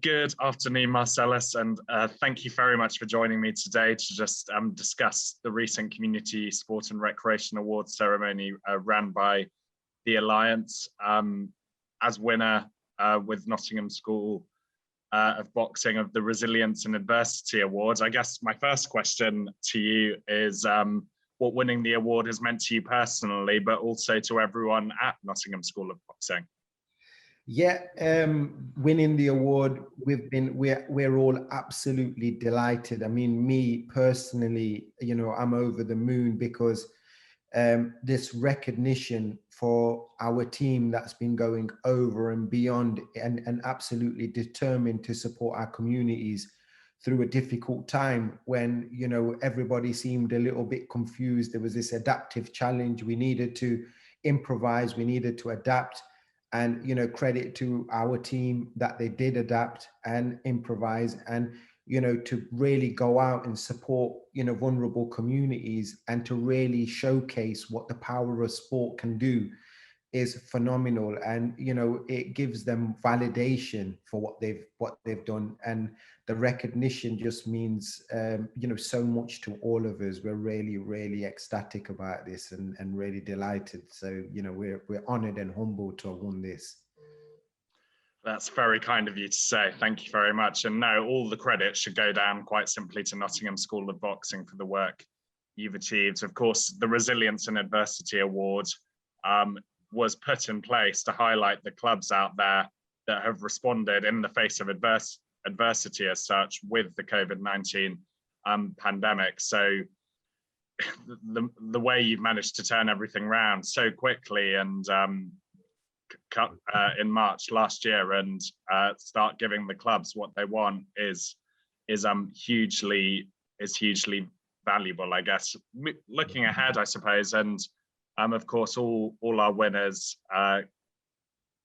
Good afternoon, Marcellus, and thank you very much for joining me today to just discuss the recent Community Sport and Recreation Awards ceremony ran by the Alliance. As winner with Nottingham School of Boxing of the Resilience and Adversity Awards, I guess my first question to you is what winning the award has meant to you personally, but also to everyone at Nottingham School of Boxing. Yeah, winning the award, we're all absolutely delighted. I mean, me personally, I'm over the moon because this recognition for our team that's been going over and beyond and absolutely determined to support our communities through a difficult time when, everybody seemed a little bit confused. There was this adaptive challenge. We needed to improvise, we needed to adapt. And, credit to our team that they did adapt and improvise and, to really go out and support, vulnerable communities and to really showcase what the power of sport can do is phenomenal. And, it gives them validation for what they've done. And the recognition just means, so much to all of us. We're really, really ecstatic about this and really delighted. So, we're honored and humbled to have won this. That's very kind of you to say. Thank you very much. And no, all the credit should go down quite simply to Nottingham School of Boxing for the work you've achieved. Of course, the Resilience and Adversity Award was put in place to highlight the clubs out there that have responded in the face of adversity as such with the COVID-19 pandemic. So the way you've managed to turn everything around so quickly and in March last year and start giving the clubs what they want is hugely valuable, I guess. Looking ahead, I suppose, and of course, all our winners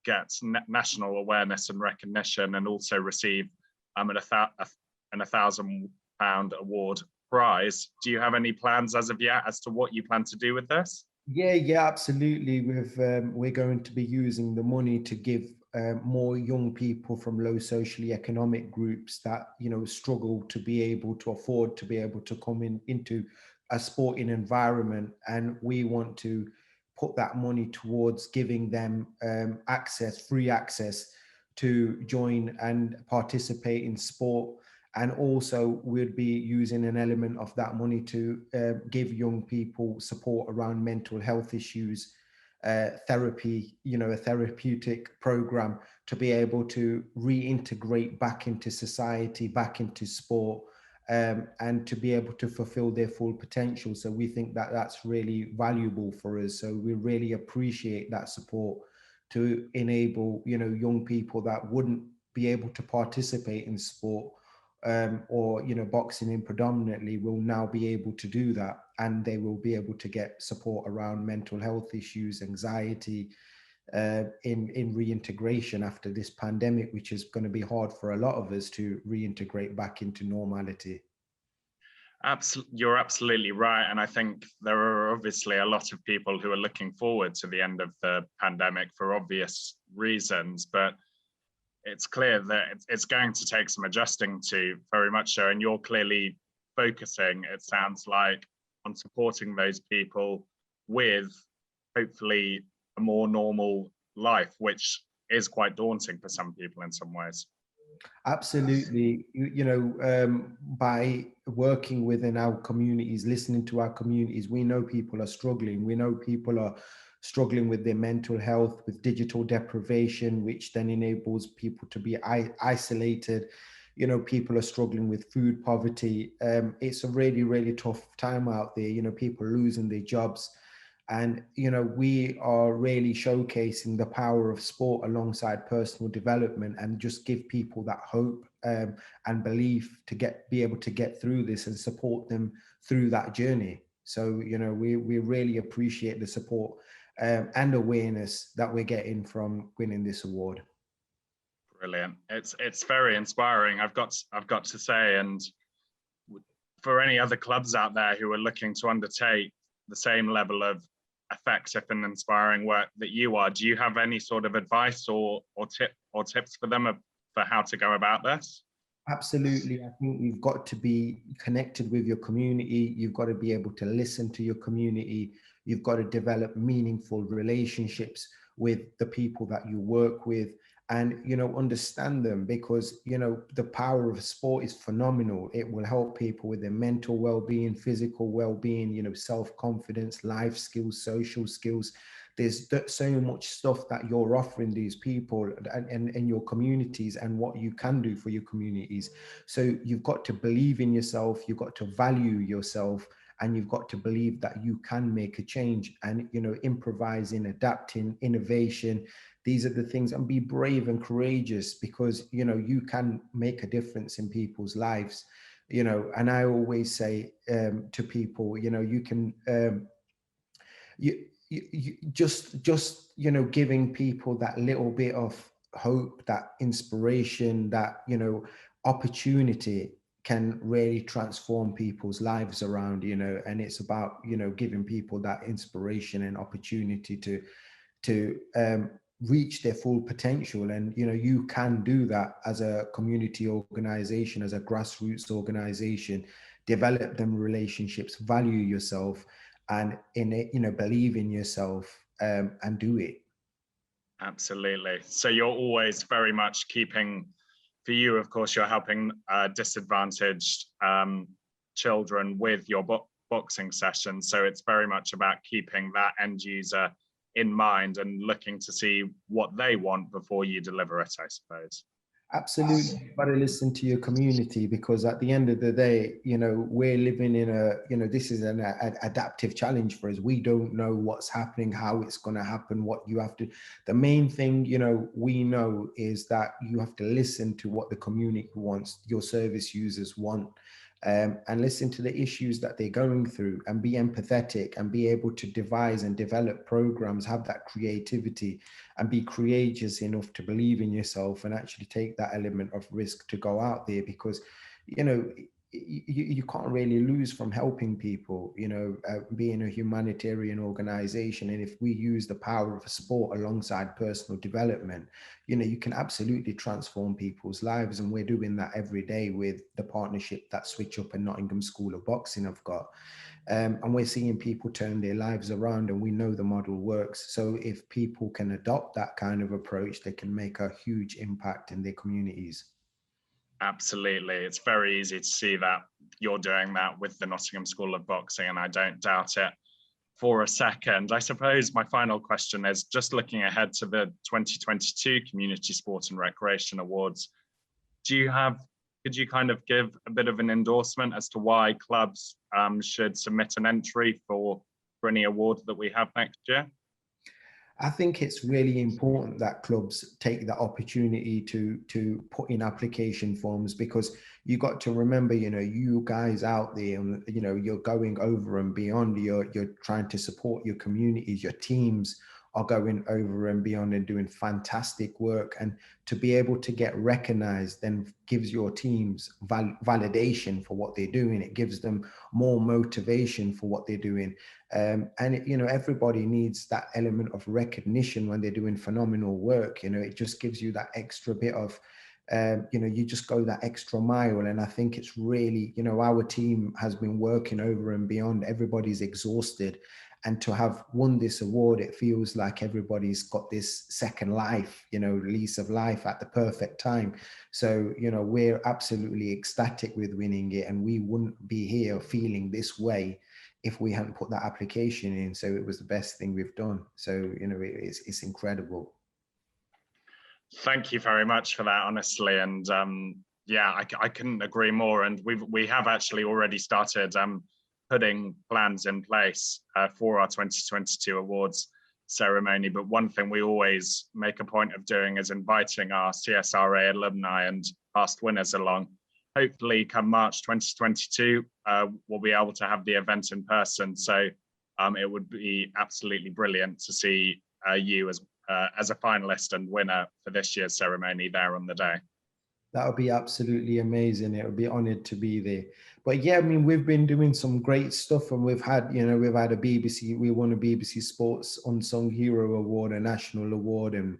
get national awareness and recognition, and also receive a £1,000 award prize. Do you have any plans as of yet as to what you plan to do with this? Yeah, absolutely. We're going to be using the money to give more young people from low socioeconomic groups that struggle to be able to afford to be able to come into a sporting environment, and we want to put that money towards giving them free access to join and participate in sport. And also we'll be using an element of that money to give young people support around mental health issues, therapy, a therapeutic program to be able to reintegrate back into society, back into sport, and to be able to fulfill their full potential. So we think that that's really valuable for us. So we really appreciate that support to enable, young people that wouldn't be able to participate in sport or boxing in predominantly will now be able to do that, and they will be able to get support around mental health issues, anxiety, in reintegration after this pandemic, which is going to be hard for a lot of us to reintegrate back into normality. You're absolutely right, and I think there are obviously a lot of people who are looking forward to the end of the pandemic for obvious reasons, but it's clear that it's going to take some adjusting to, very much so, and you're clearly focusing, it sounds like, on supporting those people with hopefully a more normal life, which is quite daunting for some people in some ways. Absolutely. By working within our communities, listening to our communities, we know people are struggling. We know people are struggling with their mental health, with digital deprivation, which then enables people to be isolated. People are struggling with food poverty. It's a really, really tough time out there. People are losing their jobs. And, we are really showcasing the power of sport alongside personal development and just give people that hope and belief to be able to get through this and support them through that journey. So, we really appreciate the support and awareness that we're getting from winning this award. Brilliant. It's very inspiring, I've got to say. And for any other clubs out there who are looking to undertake the same level of effective and inspiring work that you are, do you have any sort of advice or tips for them for how to go about this? Absolutely. I think you've got to be connected with your community. You've got to be able to listen to your community. You've got to develop meaningful relationships with the people that you work with, and, you know, understand them, because, you know, the power of sport is phenomenal. It will help people with their mental well-being, physical well-being, you know, self-confidence, life skills, social skills. There's so much stuff that you're offering these people and your communities, and what you can do for your communities. So you've got to believe in yourself, you've got to value yourself, and you've got to believe that you can make a change. And, you know, improvising, adapting, innovation, these are the things. And be brave and courageous, because, you know, you can make a difference in people's lives. You know, and I always say to people, you know, you can you just, you know, giving people that little bit of hope, that inspiration, that, you know, opportunity can really transform people's lives around, you know. And it's about, you know, giving people that inspiration and opportunity to reach their full potential. And, you know, you can do that as a community organization, as a grassroots organization. Develop them relationships, value yourself, and in it, you know, believe in yourself, and do it. Absolutely. So you're always very much keeping, for you, of course, you're helping disadvantaged children with your boxing sessions. So it's very much about keeping that end user in mind and looking to see what they want before you deliver it, I suppose. Absolutely. You've got to listen to your community, because at the end of the day, you know, we're living in a, you know, this is an adaptive challenge for us. We don't know what's happening, how it's going to happen, what you have to, the main thing, you know, we know is that you have to listen to what the community wants, your service users want, and listen to the issues that they're going through, and be empathetic, and be able to devise and develop programs, have that creativity, and be courageous enough to believe in yourself, and actually take that element of risk to go out there. Because, you know, you can't really lose from helping people, you know, being a humanitarian organization. And if we use the power of sport alongside personal development, you know, you can absolutely transform people's lives. And we're doing that every day with the partnership that Switch Up and Nottingham School of Boxing have got. And we're seeing people turn their lives around, and we know the model works. So if people can adopt that kind of approach, they can make a huge impact in their communities. Absolutely. It's very easy to see that you're doing that with the Nottingham School of Boxing, and I don't doubt it for a second. I suppose my final question is just looking ahead to the 2022 Community Sport and Recreation Awards. Could you kind of give a bit of an endorsement as to why clubs should submit an entry for any award that we have next year? I think it's really important that clubs take that opportunity to put in application forms, because you got to remember, you know, you guys out there, you know, you're going over and beyond. You're trying to support your communities. Your teams are going over and beyond and doing fantastic work. And to be able to get recognized then gives your teams validation for what they're doing. It gives them more motivation for what they're doing. And you know, everybody needs that element of recognition when they're doing phenomenal work. You know, it just gives you that extra bit of, you know, you just go that extra mile. And I think it's really, you know, our team has been working over and beyond. Everybody's exhausted. And to have won this award, it feels like everybody's got this second life, you know, lease of life at the perfect time. So, you know, we're absolutely ecstatic with winning it, and we wouldn't be here feeling this way if we hadn't put that application in. So it was the best thing we've done. So, you know, it's incredible. Thank you very much for that, honestly. And yeah, I couldn't agree more. And we have actually already started putting plans in place for our 2022 awards ceremony. But one thing we always make a point of doing is inviting our CSRA alumni and past winners along. Hopefully come March 2022, we'll be able to have the event in person. So it would be absolutely brilliant to see you as a finalist and winner for this year's ceremony there on the day. That would be absolutely amazing. It would be honored to be there. But yeah, I mean, we've been doing some great stuff, and we've had, you know, we've had we won a BBC Sports Unsung Hero Award, a national award, and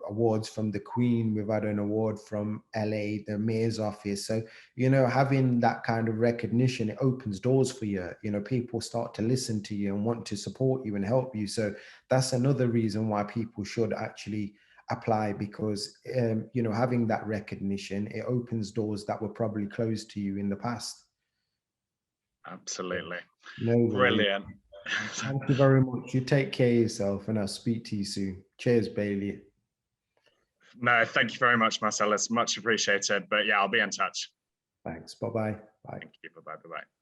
awards from the Queen, we've had an award from LA, the mayor's office. So, having that kind of recognition, it opens doors for you. People start to listen to you and want to support you and help you. So that's another reason why people should actually apply, because, having that recognition, it opens doors that were probably closed to you in the past. Absolutely. No worries. Brilliant. Thank you very much. You take care of yourself, and I'll speak to you soon. Cheers, Bailey. No, thank you very much, Marcellus. Much appreciated. But yeah, I'll be in touch. Thanks. Bye-bye. Bye. Thank you. Bye-bye. Bye-bye.